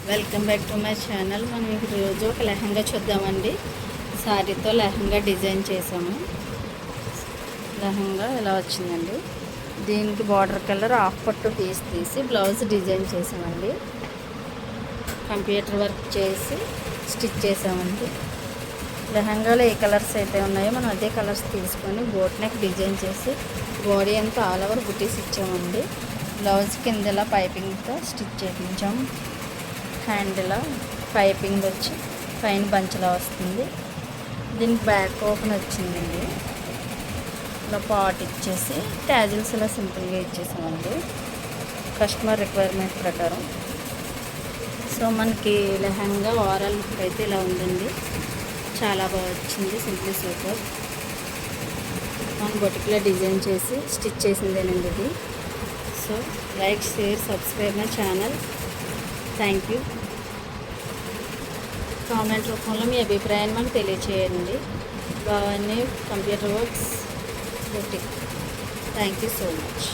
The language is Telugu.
Welcome back to my channel. మనం ఈరోజు ఒక లెహంగా చూద్దామండి. శారీతో లెహంగా డిజైన్ చేసాము. లెహంగా ఇలా వచ్చిందండి. దీనికి బార్డర్ కలర్ హాఫ్ పట్టు తీసి బ్లౌజ్ డిజైన్ చేసామండి. కంప్యూటర్ వర్క్ చేసి స్టిచ్ చేసామండి. లెహంగాలో ఏ కలర్స్ అయితే ఉన్నాయో మనం అదే కలర్స్ తీసుకొని బోట్ నెక్ డిజైన్ చేసి బాడీ అంతా ఆల్ ఓవర్ బుటీస్ ఇచ్చామండి. బ్లౌజ్ కింద ఇలా పైపింగ్తో స్టిచ్ చేయించాం. హ్యాండ్లో పైపింగ్ వచ్చి పైన బంచ్లా వస్తుంది. దీనికి బ్యాక్ ఓపెన్ వచ్చిందండి. ఇలా పాట్ ఇచ్చేసి ట్యాజిల్స్ ఇలా సింపుల్గా ఇచ్చేసామండి కస్టమర్ రిక్వైర్మెంట్ ప్రకారం. సో మనకి లెహంగా ఓవరాల్ లుక్ అయితే ఇలా ఉందండి. చాలా బాగా వచ్చింది. Simply super. మన బొటిక్లో డిజైన్ చేసి స్టిచ్ చేసిందేనండి ఇది. So like, share, subscribe my channel. Thank you. Comment రూపంలో మీ అభిప్రాయాన్ని మాకు తెలియచేయండి. బాగానే computer works boutique. Thank you so much.